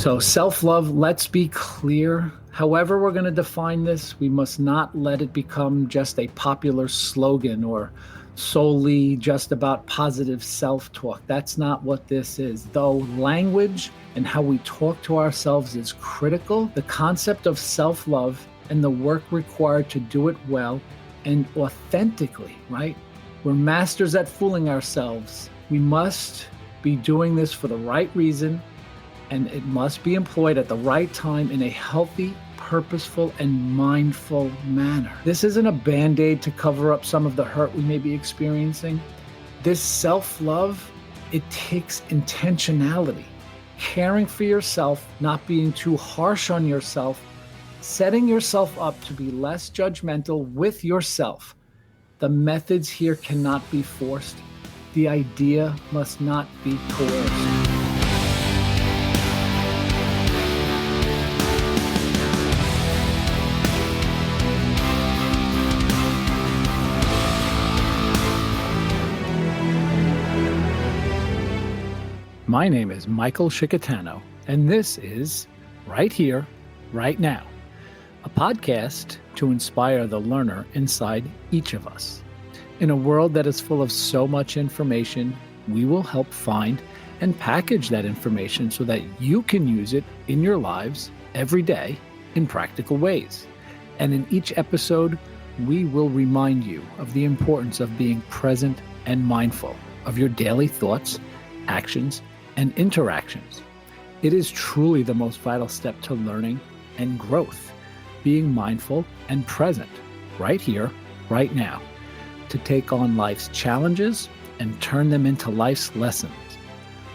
So self-love, let's be clear. However we're going to define this, we must not let it become just a popular slogan or solely just about positive self-talk. That's not what this is. Though language and how we talk to ourselves is critical, the concept of self-love and the work required to do it well and authentically, right? We're masters at fooling ourselves. We must be doing this for the right reason, and it must be employed at the right time in a healthy, purposeful, and mindful manner. This isn't a band-aid to cover up some of the hurt we may be experiencing. This self-love, it takes intentionality, caring for yourself, not being too harsh on yourself, setting yourself up to be less judgmental with yourself. The methods here cannot be forced. The idea must not be coerced. My name is Michael Shikatano, and this is Right Here, Right Now, a podcast to inspire the learner inside each of us. In a world that is full of so much information, we will help find and package that information so that you can use it in your lives every day in practical ways. And in each episode, we will remind you of the importance of being present and mindful of your daily thoughts, actions, and interactions. It is truly the most vital step to learning and growth, being mindful and present right here, right now, to take on life's challenges and turn them into life's lessons.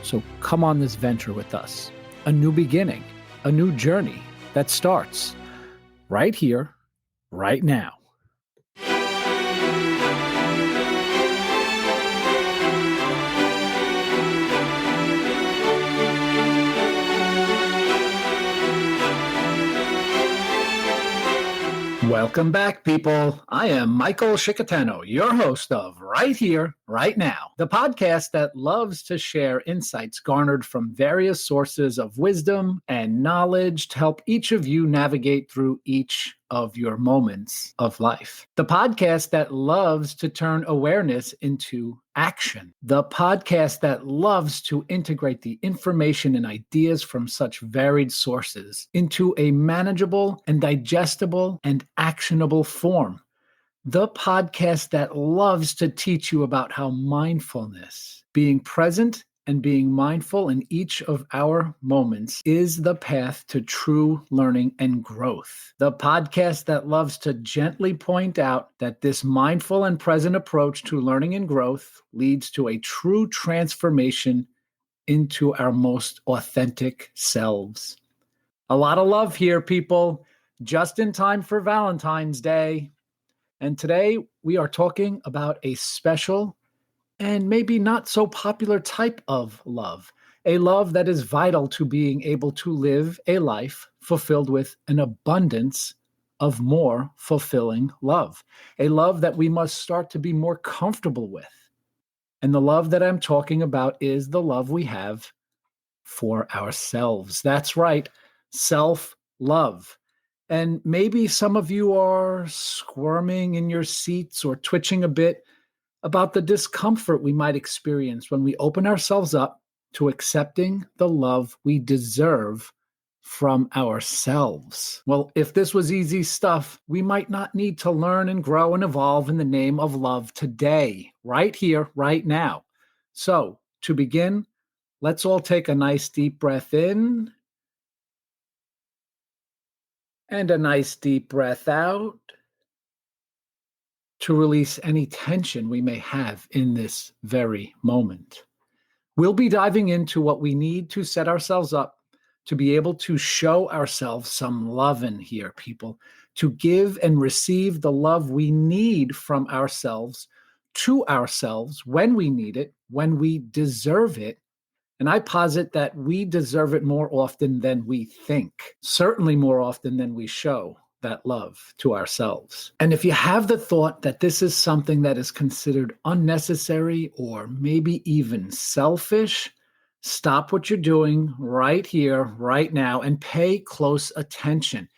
So come on this venture with us, a new beginning, a new journey that starts right here, right now. Welcome back, people. I am Michael Shikatano, your host of Right Here, Right Now, the podcast that loves to share insights garnered from various sources of wisdom and knowledge to help each of you navigate through each of your moments of life. The podcast that loves to turn awareness into action. The podcast that loves to integrate the information and ideas from such varied sources into a manageable and digestible and actionable form. The podcast that loves to teach you about how mindfulness, being present and being mindful in each of our moments, is the path to true learning and growth. The podcast that loves to gently point out that this mindful and present approach to learning and growth leads to a true transformation into our most authentic selves. A lot of love here, people, just in time for Valentine's Day. And today we are talking about a special and maybe not so popular type of love, a love that is vital to being able to live a life fulfilled with an abundance of more fulfilling love, a love that we must start to be more comfortable with. And the love that I'm talking about is the love we have for ourselves. That's right, self-love. And maybe some of you are squirming in your seats or twitching a bit about the discomfort we might experience when we open ourselves up to accepting the love we deserve from ourselves. Well, if this was easy stuff, we might not need to learn and grow and evolve in the name of love today, right here, right now. So, to begin, let's all take a nice deep breath in and a nice deep breath out, to release any tension we may have in this very moment. We'll be diving into what we need to set ourselves up to be able to show ourselves some love in here, people, to give and receive the love we need from ourselves to ourselves when we need it, when we deserve it. And I posit that we deserve it more often than we think, certainly more often than we show that love to ourselves. And if you have the thought that this is something that is considered unnecessary or maybe even selfish, Stop what you're doing right here, right now, and pay close attention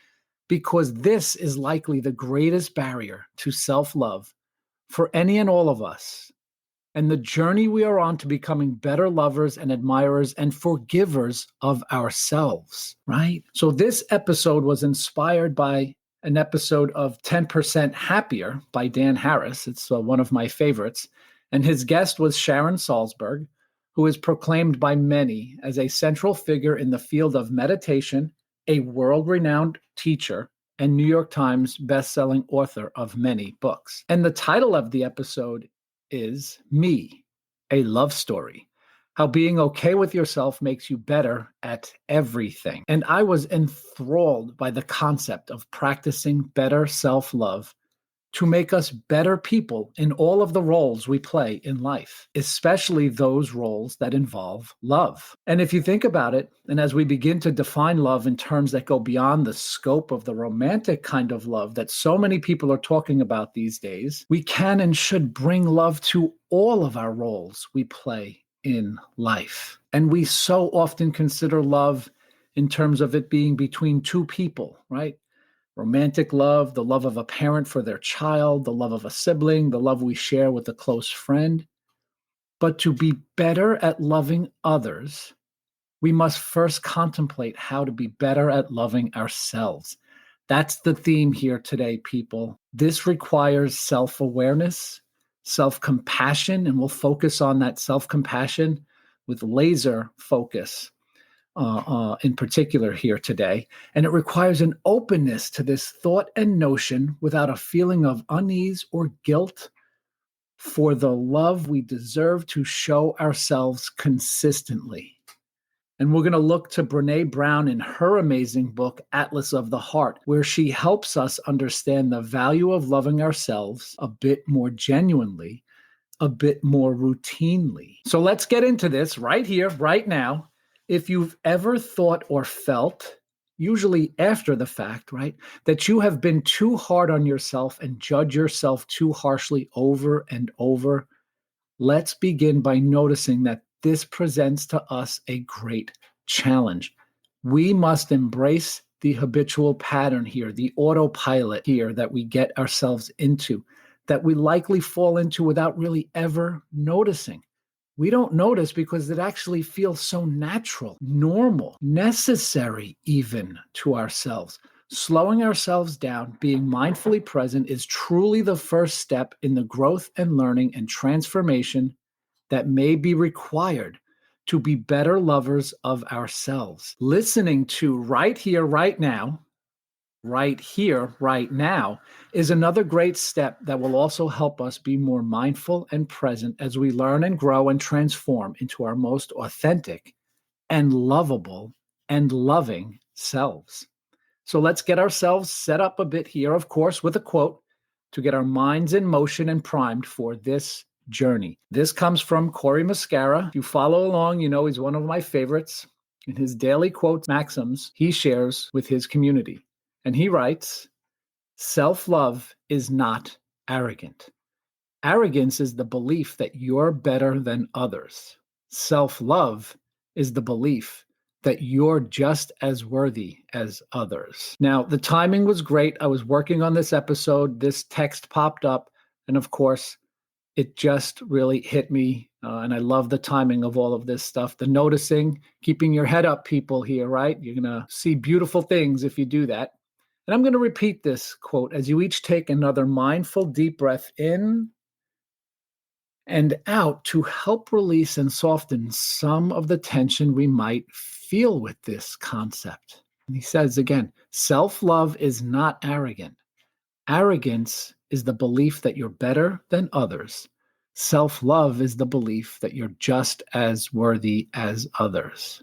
because this is likely the greatest barrier to self love for any and all of us. And the journey we are on to becoming better lovers and admirers and forgivers of ourselves, right? So, this episode was inspired by an episode of 10% Happier by Dan Harris. It's one of my favorites. And his guest was Sharon Salzberg, who is proclaimed by many as a central figure in the field of meditation, a world renowned teacher, and New York Times bestselling author of many books. And the title of the episode is Me, a Love Story. How being okay with yourself makes you better at everything. And I was enthralled by the concept of practicing better self-love to make us better people in all of the roles we play in life, especially those roles that involve love. And if you think about it, and as we begin to define love in terms that go beyond the scope of the romantic kind of love that so many people are talking about these days, we can and should bring love to all of our roles we play in life. And we so often consider love in terms of it being between two people, right? Romantic love, the love of a parent for their child, the love of a sibling, the love we share with a close friend. But to be better at loving others, we must first contemplate how to be better at loving ourselves. That's the theme here today, people. This requires self-awareness, self-compassion, and we'll focus on that self-compassion with laser focus in particular here today. And it requires an openness to this thought and notion without a feeling of unease or guilt for the love we deserve to show ourselves consistently. And we're going to look to Brené Brown in her amazing book, Atlas of the Heart, where she helps us understand the value of loving ourselves a bit more genuinely, a bit more routinely. So let's get into this right here, right now. If you've ever thought or felt, usually after the fact, right, that you have been too hard on yourself and judge yourself too harshly over and over, let's begin by noticing that this presents to us a great challenge. We must embrace the habitual pattern here, the autopilot here that we get ourselves into, that we likely fall into without really ever noticing. We don't notice because it actually feels so natural, normal, necessary even to ourselves. Slowing ourselves down, being mindfully present is truly the first step in the growth and learning and transformation that may be required to be better lovers of ourselves. Listening to right here, right now, is another great step that will also help us be more mindful and present as we learn and grow and transform into our most authentic and lovable and loving selves. So let's get ourselves set up a bit here, of course, with a quote to get our minds in motion and primed for this journey. This comes from Corey Muscara. If you follow along, you know he's one of my favorites. In his daily quotes maxims he shares with his community. And he writes, self-love is not arrogant. Arrogance is the belief that you're better than others. Self-love is the belief that you're just as worthy as others. Now, the timing was great. I was working on this episode. This text popped up. And of course, it just really hit me. And I love the timing of all of this stuff. The noticing, keeping your head up, people here, right? You're going to see beautiful things if you do that. And I'm going to repeat this quote as you each take another mindful deep breath in and out to help release and soften some of the tension we might feel with this concept. And he says again, self-love is not arrogant. Arrogance is the belief that you're better than others. Self-love is the belief that you're just as worthy as others.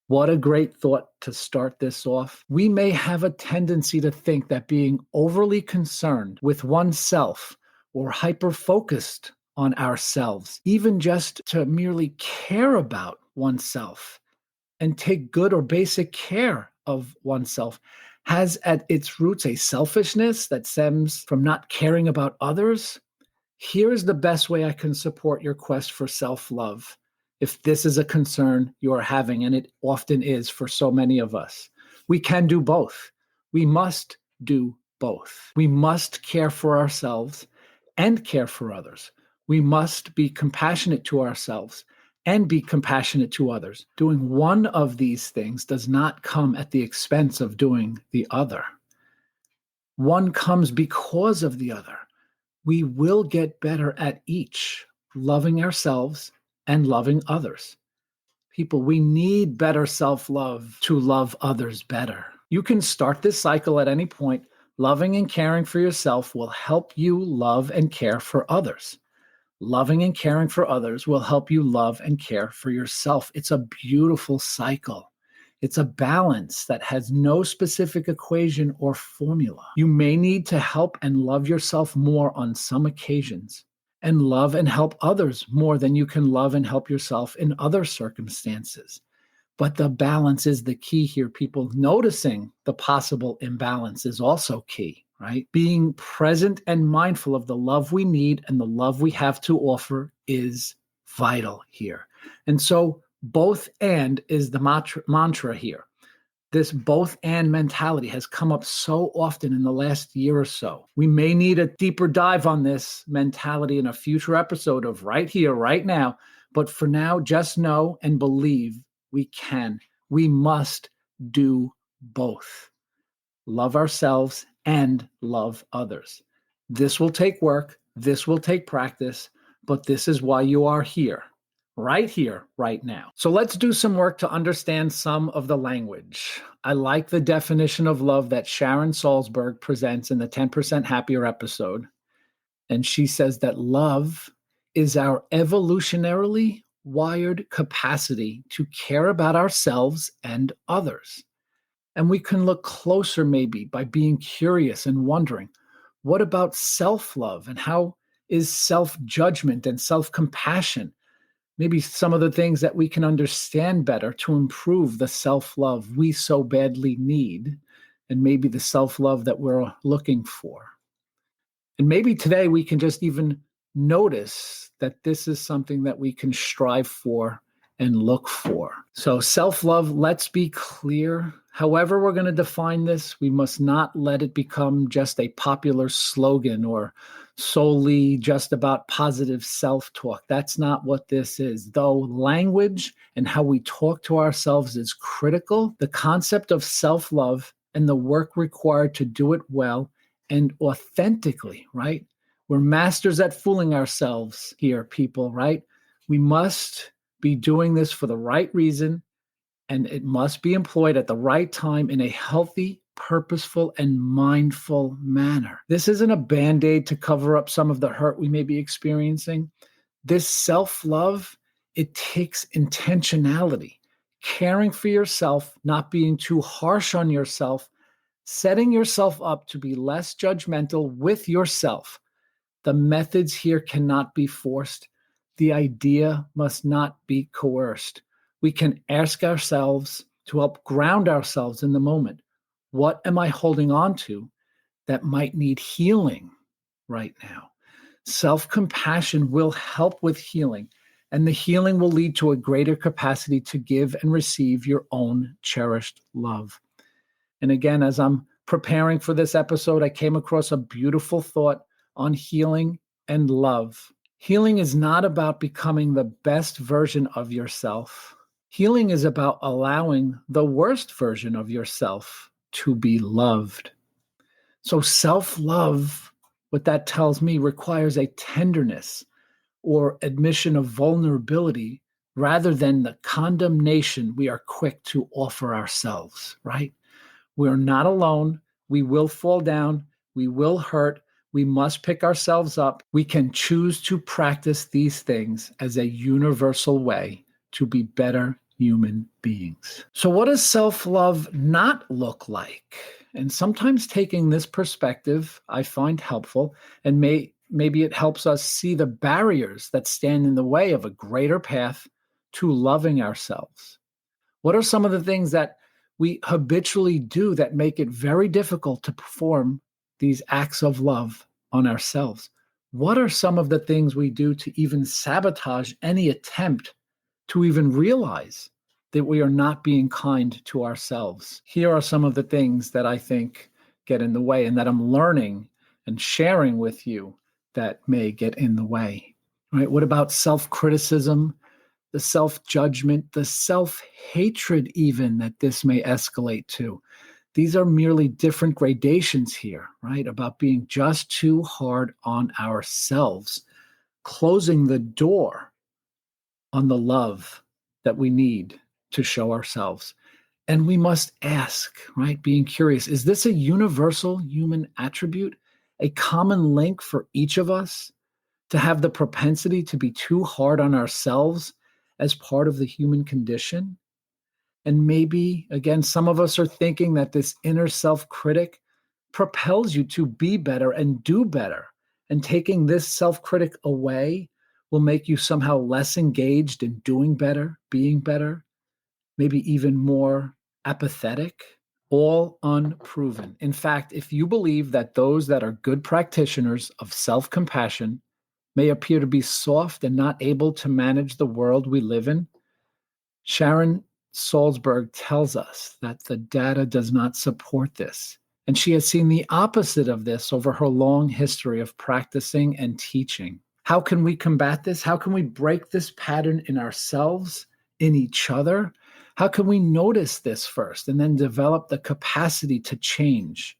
What a great thought to start this off. We may have a tendency to think that being overly concerned with oneself or hyper-focused on ourselves, even just to merely care about oneself and take good or basic care of oneself, has at its roots a selfishness that stems from not caring about others. Here's the best way I can support your quest for self-love if this is a concern you are having, and it often is for so many of us. We can do both. We must do both. We must care for ourselves and care for others. We must be compassionate to ourselves and be compassionate to others. Doing one of these things does not come at the expense of doing the other. One comes because of the other. We will get better at each, loving ourselves and loving others. People, we need better self-love to love others better. You can start this cycle at any point. Loving and caring for yourself will help you love and care for others. Loving and caring for others will help you love and care for yourself. It's a beautiful cycle. It's a balance that has no specific equation or formula. You may need to help and love yourself more on some occasions, and love and help others more than you can love and help yourself in other circumstances. But the balance is the key here, people. Noticing the possible imbalance is also key, right? Being present and mindful of the love we need and the love we have to offer is vital here. And so both and is the mantra here. This both and mentality has come up so often in the last year or so. We may need a deeper dive on this mentality in a future episode of Right Here, Right Now. But for now, just know and believe we can. We must do both. Love ourselves and love others. This will take work. This will take practice. But this is why you are here, right now. So let's do some work to understand some of the language. I like the definition of love that Sharon Salzberg presents in the 10% Happier episode. And she says that love is our evolutionarily wired capacity to care about ourselves and others. And we can look closer maybe by being curious and wondering, what about self-love, and how is self-judgment and self-compassion maybe some of the things that we can understand better to improve the self-love we so badly need, and maybe the self-love that we're looking for. And maybe today we can just even notice that this is something that we can strive for and look for. So self-love, let's be clear. However we're going to define this, we must not let it become just a popular slogan or solely just about positive self-talk. That's not what this is. Though language and how we talk to ourselves is critical, the concept of self-love and the work required to do it well and authentically, right? We're masters at fooling ourselves here, people, right? We must be doing this for the right reason, and it must be employed at the right time in a healthy, purposeful, and mindful manner. This isn't a Band-Aid to cover up some of the hurt we may be experiencing. This self-love, it takes intentionality, caring for yourself, not being too harsh on yourself, setting yourself up to be less judgmental with yourself. The methods here cannot be forced. The idea must not be coerced. We can ask ourselves to help ground ourselves in the moment. What am I holding on to that might need healing right now? Self-compassion will help with healing, and the healing will lead to a greater capacity to give and receive your own cherished love. And again, as I'm preparing for this episode, I came across a beautiful thought on healing and love. Healing is not about becoming the best version of yourself. Healing is about allowing the worst version of yourself to be loved. So self-love, what that tells me, requires a tenderness or admission of vulnerability rather than the condemnation we are quick to offer ourselves, right? We're not alone. We will fall down. We will hurt. We must pick ourselves up. We can choose to practice these things as a universal way to be better human beings. So what does self-love not look like? And sometimes taking this perspective I find helpful, and maybe it helps us see the barriers that stand in the way of a greater path to loving ourselves. What are some of the things that we habitually do that make it very difficult to perform these acts of love on ourselves? What are some of the things we do to even sabotage any attempt to even realize that we are not being kind to ourselves. Here are some of the things that I think get in the way and that I'm learning and sharing with you that may get in the way. Right? What about self-criticism, the self-judgment, the self-hatred even that this may escalate to? These are merely different gradations here, right? About being just too hard on ourselves, closing the door on the love that we need to show ourselves. And we must ask, right? Being curious, is this a universal human attribute, a common link for each of us to have the propensity to be too hard on ourselves as part of the human condition? And maybe, again, some of us are thinking that this inner self critic propels you to be better and do better. And taking this self critic away will make you somehow less engaged in doing better, being better, maybe even more apathetic. All unproven. In fact, if you believe that those that are good practitioners of self compassion may appear to be soft and not able to manage the world we live in, Sharon Salzberg tells us that the data does not support this. And she has seen the opposite of this over her long history of practicing and teaching. How can we combat this? How can we break this pattern in ourselves, in each other? How can we notice this first and then develop the capacity to change,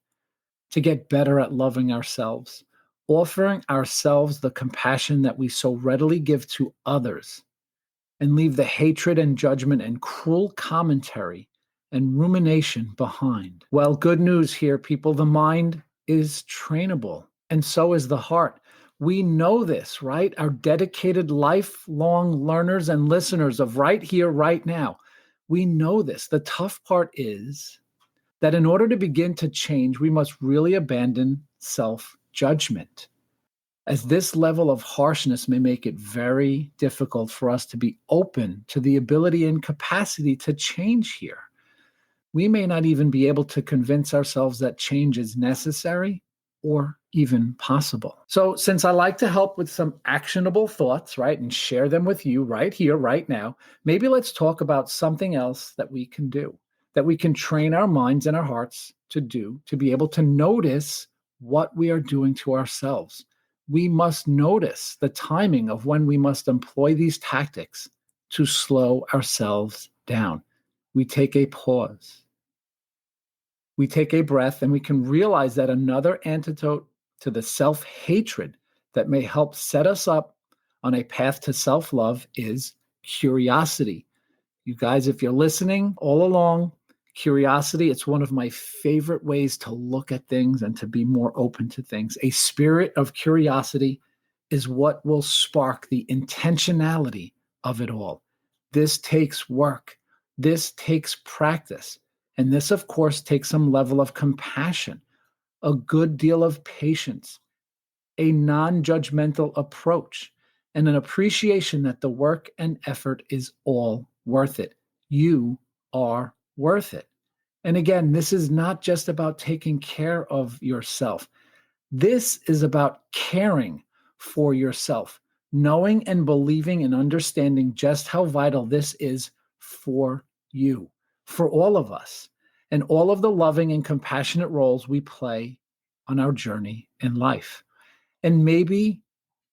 to get better at loving ourselves, offering ourselves the compassion that we so readily give to others, and leave the hatred and judgment and cruel commentary and rumination behind? Well, good news here, people. The mind is trainable, and so is the heart. We know this, right? Our dedicated lifelong learners and listeners of Right Here, Right Now. We know this. The tough part is that in order to begin to change, we must really abandon self-judgment, as this level of harshness may make it very difficult for us to be open to the ability and capacity to change here. We may not even be able to convince ourselves that change is necessary or even possible. So, since I like to help with some actionable thoughts, right, and share them with you right here, right now, maybe let's talk about something else that we can do, that we can train our minds and our hearts to do, to be able to notice what we are doing to ourselves. We must notice the timing of when we must employ these tactics to slow ourselves down. We take a pause. We take a breath, and we can realize that another antidote to the self-hatred that may help set us up on a path to self-love is curiosity. You guys, if you're listening all along, curiosity, it's one of my favorite ways to look at things and to be more open to things. A spirit of curiosity is what will spark the intentionality of it all. This takes work. This takes practice. And this, of course, takes some level of compassion, a good deal of patience, a non-judgmental approach, and an appreciation that the work and effort is all worth it. You are worth it. And again, this is not just about taking care of yourself. This is about caring for yourself, knowing and believing and understanding just how vital this is for you, for all of us, and all of the loving and compassionate roles we play on our journey in life. And maybe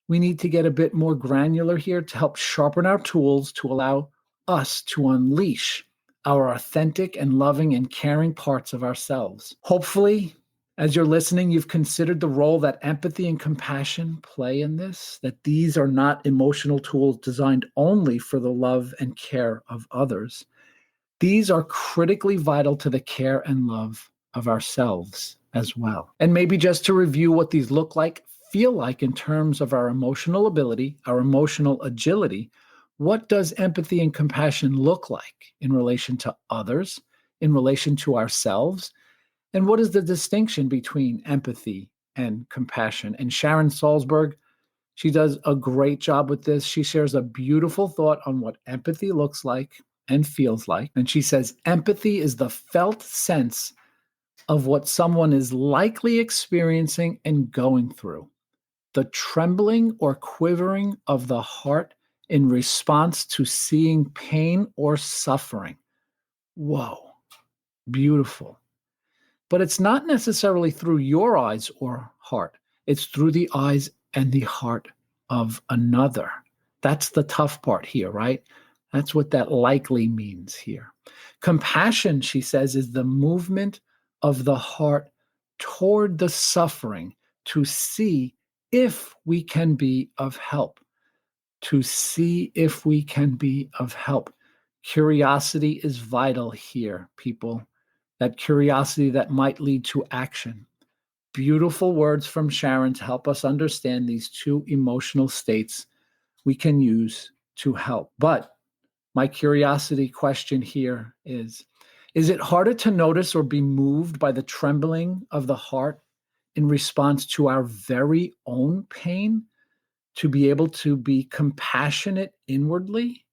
we need to get a bit more granular here to help sharpen our tools to allow us to unleash our authentic and loving and caring parts of ourselves. Hopefully, as you're listening, you've considered the role that empathy and compassion play in this, that these are not emotional tools designed only for the love and care of others. These are critically vital to the care and love of ourselves as well. And maybe just to review what these look like, feel like in terms of our emotional ability, our emotional agility, what does empathy and compassion look like in relation to others, in relation to ourselves? And what is the distinction between empathy and compassion? And Sharon Salzberg, she does a great job with this. She shares a beautiful thought on what empathy looks like and feels like. And she says, empathy is the felt sense of what someone is likely experiencing and going through. The trembling or quivering of the heart in response to seeing pain or suffering. Whoa, beautiful. But it's not necessarily through your eyes or heart. It's through the eyes and the heart of another. That's the tough part here, right? That's what that likely means here. Compassion, she says, is the movement of the heart toward the suffering to see if we can be of help. To see if we can be of help. Curiosity is vital here, people. That curiosity that might lead to action. Beautiful words from Sharon to help us understand these two emotional states we can use to help. But my curiosity question here is it harder to notice or be moved by the trembling of the heart in response to our very own pain to be able to be compassionate inwardly?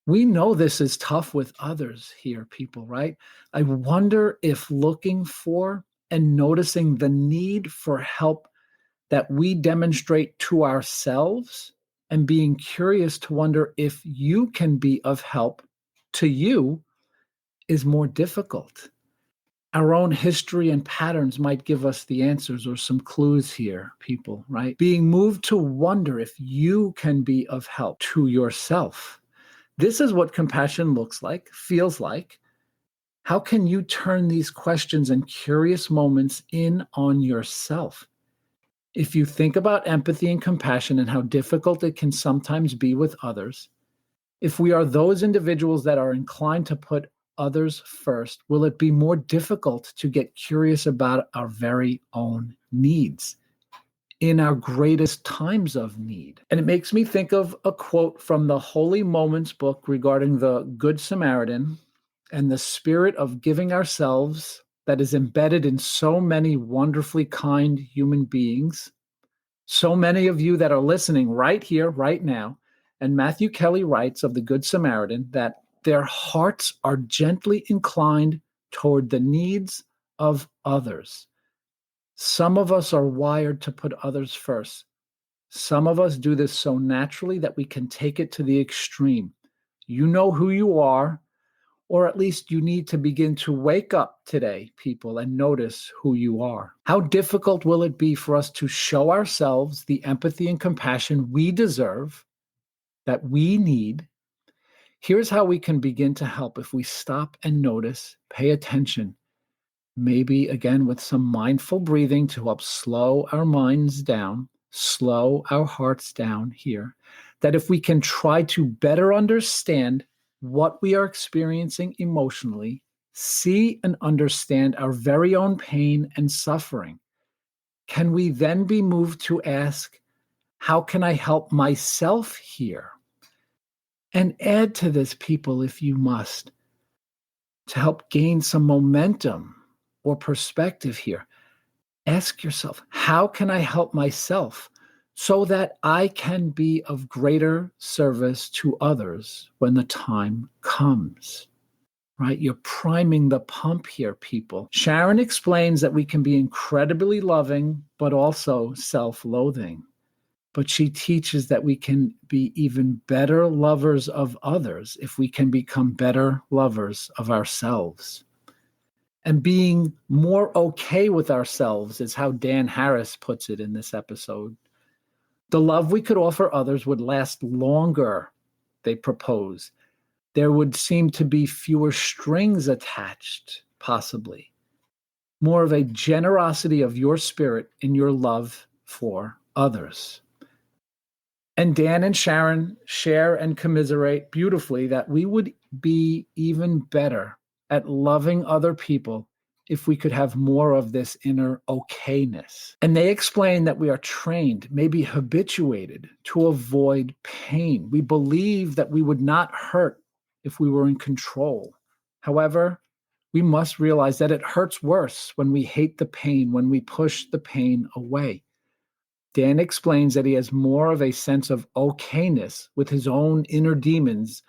We know this is tough with others here, people, right? I wonder if looking for and noticing the need for help that we demonstrate to ourselves and being curious to wonder if you can be of help to you is more difficult. Our own history and patterns might give us the answers or some clues here, people, right? Being moved to wonder if you can be of help to yourself. This is what compassion looks like, feels like. How can you turn these questions and curious moments in on yourself? If you think about empathy and compassion and how difficult it can sometimes be with others, if we are those individuals that are inclined to put others first, will it be more difficult to get curious about our very own needs in our greatest times of need? And it makes me think of a quote from the Holy Moments book regarding the Good Samaritan and the spirit of giving ourselves that is embedded in so many wonderfully kind human beings. So many of you that are listening right here, right now. And Matthew Kelly writes of the Good Samaritan that their hearts are gently inclined toward the needs of others. Some of us are wired to put others first. Some of us do this so naturally that we can take it to the extreme. You know who you are, or at least you need to begin to wake up today, people, and notice who you are. How difficult will it be for us to show ourselves the empathy and compassion we deserve, that we need? Here's how we can begin to help if we stop and notice, pay attention, maybe again with some mindful breathing to help slow our minds down, slow our hearts down here, that if we can try to better understand what we are experiencing emotionally, see and understand our very own pain and suffering, can we then be moved to ask, how can I help myself here? And add to this, people, if you must, to help gain some momentum or perspective here. Ask yourself, how can I help myself so that I can be of greater service to others when the time comes? Right? You're priming the pump here, people. Sharon explains that we can be incredibly loving, but also self-loathing. But she teaches that we can be even better lovers of others if we can become better lovers of ourselves. And being more okay with ourselves is how Dan Harris puts it in this episode. The love we could offer others would last longer, they propose. There would seem to be fewer strings attached, possibly. More of a generosity of your spirit in your love for others. And Dan and Sharon share and commiserate beautifully that we would be even better at loving other people if we could have more of this inner okayness. And they explain that we are trained, maybe habituated, to avoid pain. We believe that we would not hurt if we were in control. However, we must realize that it hurts worse when we hate the pain, when we push the pain away. Dan explains that he has more of a sense of okayness with his own inner demons.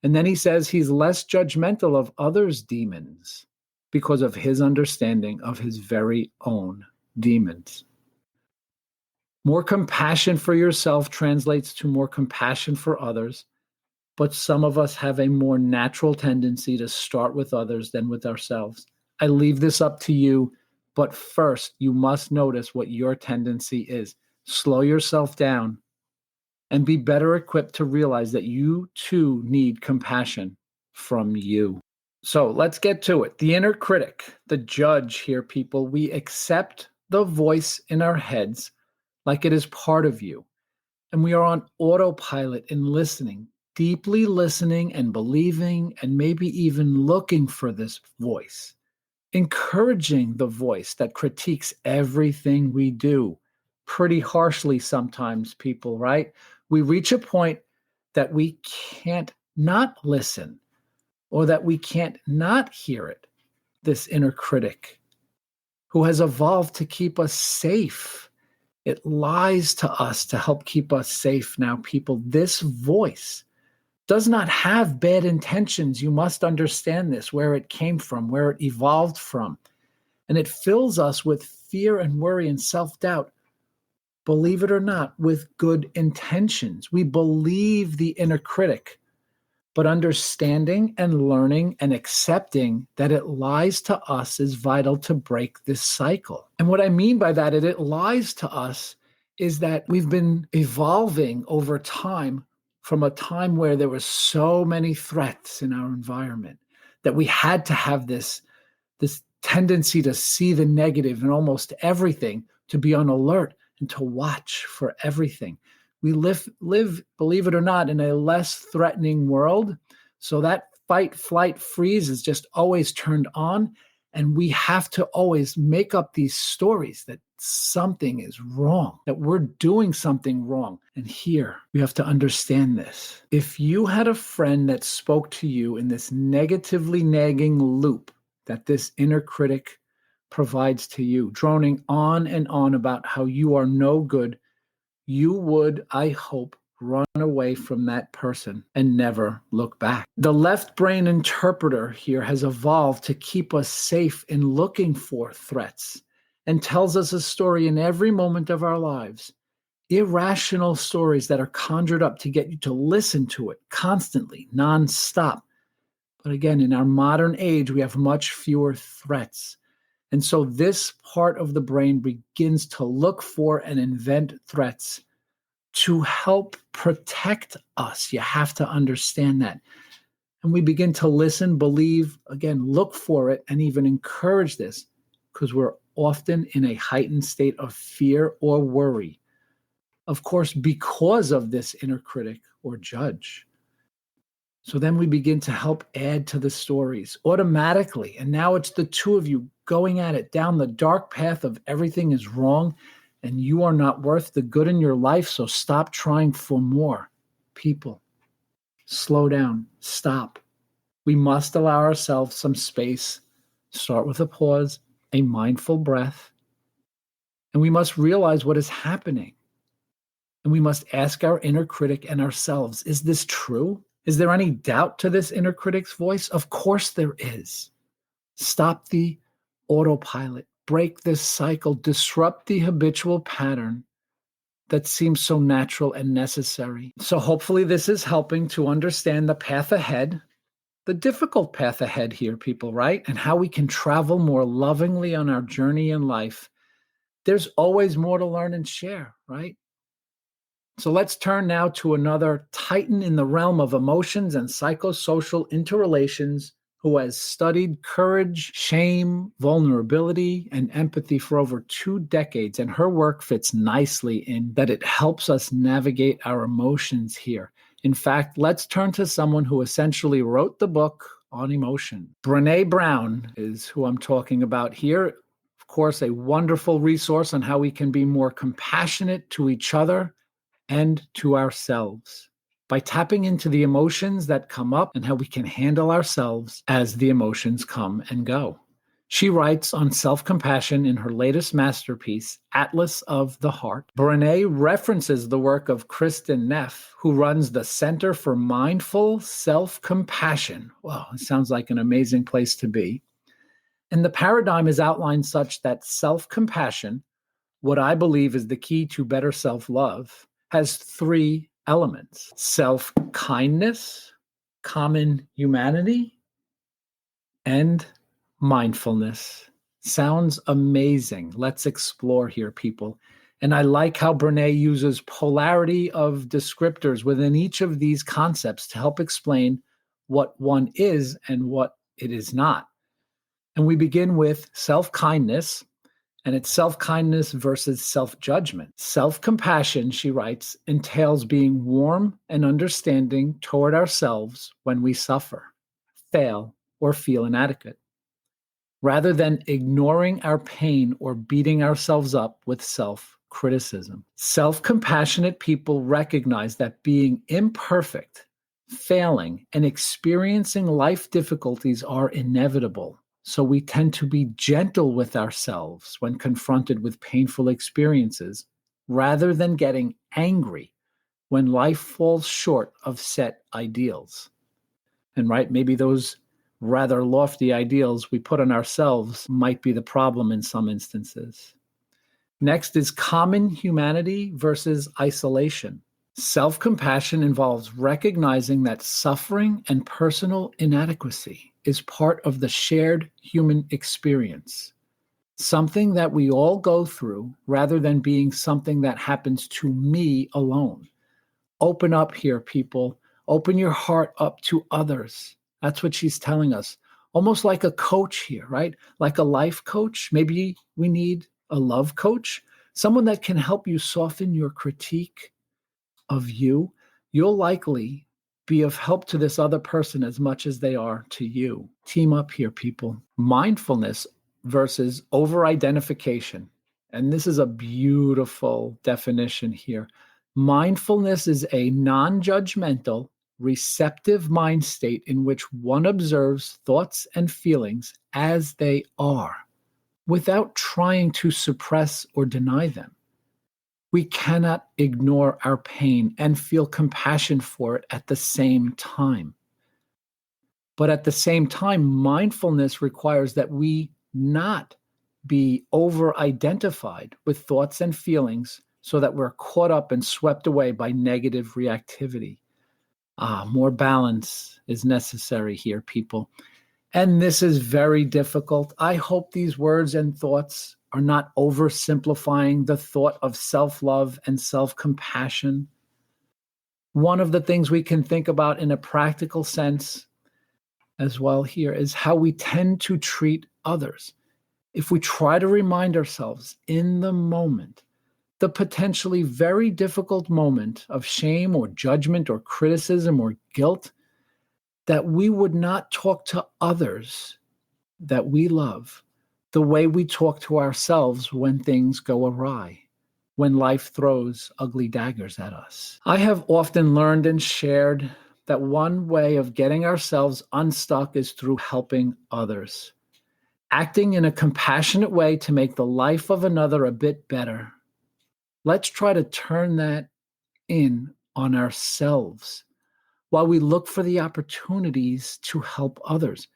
And then he says he's less judgmental of others' demons because of his understanding of his very own demons. More compassion for yourself translates to more compassion for others, but some of us have a more natural tendency to start with others than with ourselves. I leave this up to you, but first you must notice what your tendency is. Slow yourself down and be better equipped to realize that you too need compassion from you. So let's get to it. The inner critic, the judge here, people, we accept the voice in our heads like it is part of you. And we are on autopilot in listening, deeply listening and believing, and maybe even looking for this voice, encouraging the voice that critiques everything we do pretty harshly sometimes, people, right? We reach a point that we can't not listen or that we can't not hear it, this inner critic who has evolved to keep us safe. It lies to us to help keep us safe. Now, people, this voice does not have bad intentions. You must understand this, where it came from, where it evolved from. And it fills us with fear and worry and self-doubt, believe it or not, with good intentions. We believe the inner critic, but understanding and learning and accepting that it lies to us is vital to break this cycle. And what I mean by that, it lies to us, is that we've been evolving over time from a time where there were so many threats in our environment that we had to have this tendency to see the negative in almost everything, to be on alert and to watch for everything. We live, believe it or not, in a less threatening world. So that fight, flight, freeze is just always turned on. And we have to always make up these stories that something is wrong, that we're doing something wrong. And here, we have to understand this. If you had a friend that spoke to you in this negatively nagging loop that this inner critic provides to you, droning on and on about how you are no good, you would, I hope, run away from that person and never look back. The left brain interpreter here has evolved to keep us safe in looking for threats and tells us a story in every moment of our lives. Irrational stories that are conjured up to get you to listen to it constantly, nonstop. But again, in our modern age, we have much fewer threats. And so this part of the brain begins to look for and invent threats to help protect us. You have to understand that. And we begin to listen, believe, again, look for it, and even encourage this, because we're often in a heightened state of fear or worry. Of course, because of this inner critic or judge. So then we begin to help add to the stories automatically. And now it's the two of you going at it down the dark path of everything is wrong and you are not worth the good in your life. So stop trying for more. People, slow down, stop. We must allow ourselves some space. Start with a pause, a mindful breath. And we must realize what is happening. And we must ask our inner critic and ourselves, is this true? Is there any doubt to this inner critic's voice? Of course there is. Stop the autopilot, break this cycle, disrupt the habitual pattern that seems so natural and necessary. So hopefully this is helping to understand the path ahead, the difficult path ahead here, people, right? And how we can travel more lovingly on our journey in life. There's always more to learn and share, right? So let's turn now to another titan in the realm of emotions and psychosocial interrelations who has studied courage, shame, vulnerability, and empathy for over 2 decades. And her work fits nicely in that it helps us navigate our emotions here. In fact, let's turn to someone who essentially wrote the book on emotion. Brené Brown is who I'm talking about here. Of course, a wonderful resource on how we can be more compassionate to each other and to ourselves by tapping into the emotions that come up and how we can handle ourselves as the emotions come and go. She writes on self-compassion in her latest masterpiece, Atlas of the Heart. Brené references the work of Kristen Neff, who runs the Center for Mindful Self-Compassion. Wow, it sounds like an amazing place to be. And the paradigm is outlined such that self-compassion, what I believe is the key to better self-love, has three elements: self-kindness, common humanity, and mindfulness. Sounds amazing. Let's explore here, people. And I like how Brene uses polarity of descriptors within each of these concepts to help explain what one is and what it is not. And we begin with self-kindness, and it's self-kindness versus self-judgment. Self-compassion, she writes, entails being warm and understanding toward ourselves when we suffer, fail, or feel inadequate, rather than ignoring our pain or beating ourselves up with self-criticism. Self-compassionate people recognize that being imperfect, failing, and experiencing life difficulties are inevitable. So we tend to be gentle with ourselves when confronted with painful experiences, rather than getting angry when life falls short of set ideals. And right, maybe those rather lofty ideals we put on ourselves might be the problem in some instances. Next is common humanity versus isolation. Self-compassion involves recognizing that suffering and personal inadequacy is part of the shared human experience, something that we all go through rather than being something that happens to me alone. Open up here, people. Open your heart up to others. That's what she's telling us. Almost like a coach here, right? Like a life coach. Maybe we need a love coach, someone that can help you soften your critique of you. You'll likely be of help to this other person as much as they are to you. Team up here, people. Mindfulness versus over-identification. And this is a beautiful definition here. Mindfulness is a non-judgmental, receptive mind state in which one observes thoughts and feelings as they are, without trying to suppress or deny them. We cannot ignore our pain and feel compassion for it at the same time. But at the same time, mindfulness requires that we not be over-identified with thoughts and feelings so that we're caught up and swept away by negative reactivity. More balance is necessary here, people. And this is very difficult. I hope these words and thoughts are not oversimplifying the thought of self-love and self-compassion. One of the things we can think about in a practical sense as well here is how we tend to treat others. If we try to remind ourselves in the moment, the potentially very difficult moment of shame or judgment or criticism or guilt, that we would not talk to others that we love the way we talk to ourselves when things go awry, when life throws ugly daggers at us. I have often learned and shared that one way of getting ourselves unstuck is through helping others, acting in a compassionate way to make the life of another a bit better. Let's try to turn that in on ourselves while we look for the opportunities to help others.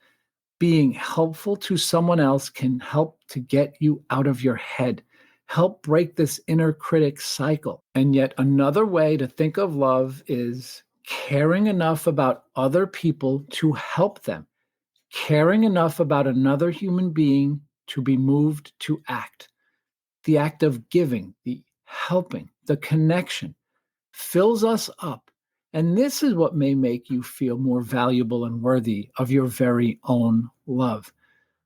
Being helpful to someone else can help to get you out of your head, help break this inner critic cycle. And yet another way to think of love is caring enough about other people to help them, caring enough about another human being to be moved to act. The act of giving, the helping, the connection fills us up. And this is what may make you feel more valuable and worthy of your very own love.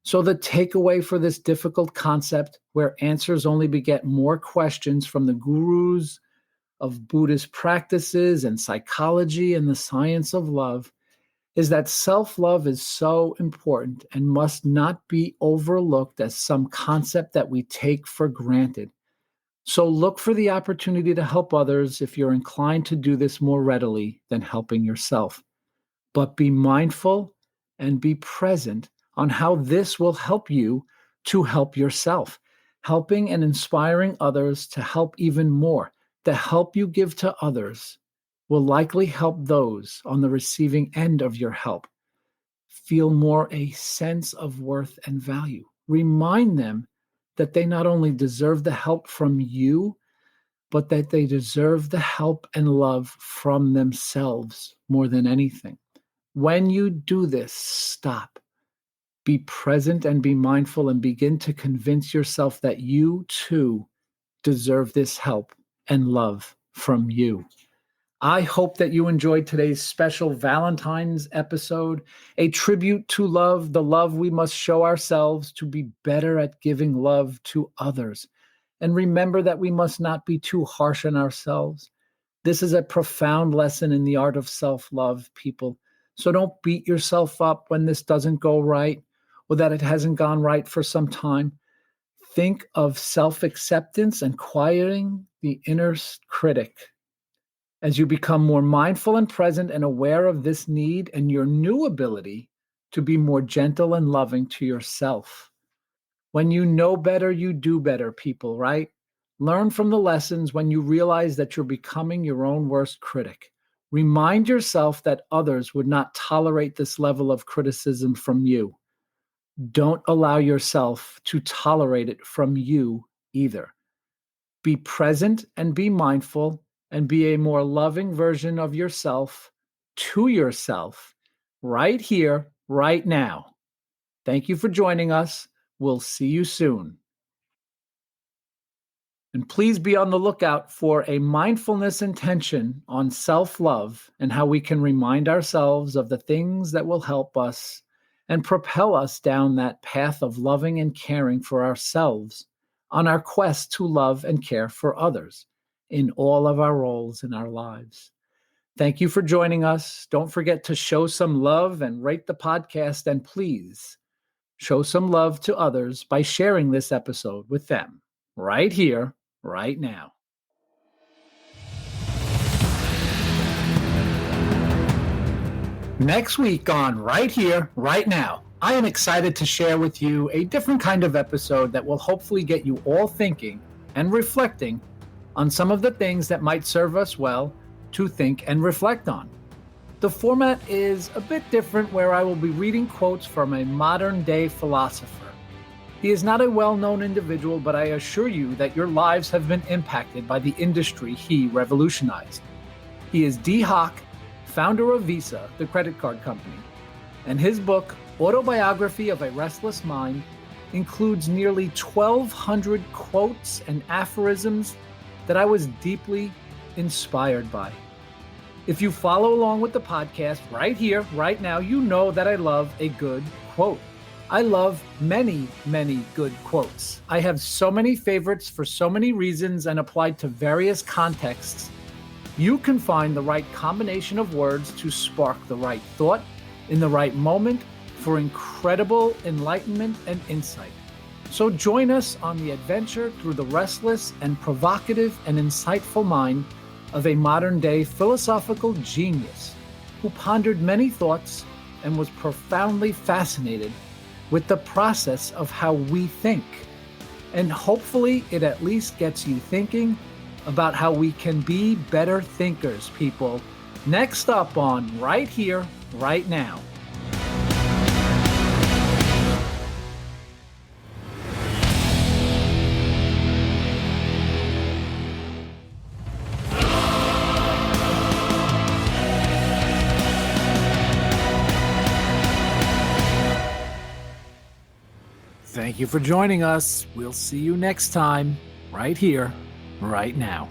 So the takeaway for this difficult concept, where answers only beget more questions from the gurus of Buddhist practices and psychology and the science of love, is that self-love is so important and must not be overlooked as some concept that we take for granted. So look for the opportunity to help others if you're inclined to do this more readily than helping yourself. But be mindful and be present on how this will help you to help yourself. Helping and inspiring others to help even more. The help you give to others will likely help those on the receiving end of your help feel more a sense of worth and value. Remind them that they not only deserve the help from you, but that they deserve the help and love from themselves more than anything. When you do this, stop. Be present and be mindful and begin to convince yourself that you too deserve this help and love from you. I hope that you enjoyed today's special Valentine's episode, a tribute to love, the love we must show ourselves to be better at giving love to others. And remember that we must not be too harsh on ourselves. This is a profound lesson in the art of self-love, people. So don't beat yourself up when this doesn't go right or that it hasn't gone right for some time. Think of self-acceptance and quieting the inner critic. As you become more mindful and present and aware of this need and your new ability to be more gentle and loving to yourself. When you know better, you do better, people, right? Learn from the lessons when you realize that you're becoming your own worst critic. Remind yourself that others would not tolerate this level of criticism from you. Don't allow yourself to tolerate it from you either. Be present and be mindful and be a more loving version of yourself to yourself right here, right now. Thank you for joining us. We'll see you soon. And please be on the lookout for a mindfulness intention on self-love and how we can remind ourselves of the things that will help us and propel us down that path of loving and caring for ourselves on our quest to love and care for others in all of our roles in our lives. Thank you for joining us. Don't forget to show some love and rate the podcast, and please show some love to others by sharing this episode with them right here, right now. Next week on Right Here, Right Now, I am excited to share with you a different kind of episode that will hopefully get you all thinking and reflecting on some of the things that might serve us well to think and reflect on. The format is a bit different, where I will be reading quotes from a modern-day philosopher. He is not a well-known individual, but I assure you that your lives have been impacted by the industry he revolutionized. He is Dee Hock, founder of Visa, the credit card company, and his book, Autobiography of a Restless Mind, includes nearly 1,200 quotes and aphorisms that I was deeply inspired by. If you follow along with the podcast right here, right now, you know that I love a good quote. I love many, many good quotes. I have so many favorites for so many reasons and applied to various contexts. You can find the right combination of words to spark the right thought in the right moment for incredible enlightenment and insight. So join us on the adventure through the restless and provocative and insightful mind of a modern-day philosophical genius who pondered many thoughts and was profoundly fascinated with the process of how we think. And hopefully it at least gets you thinking about how we can be better thinkers, people. Next up on Right Here, Right Now. Thank you for joining us. We'll see you next time, right here, right now.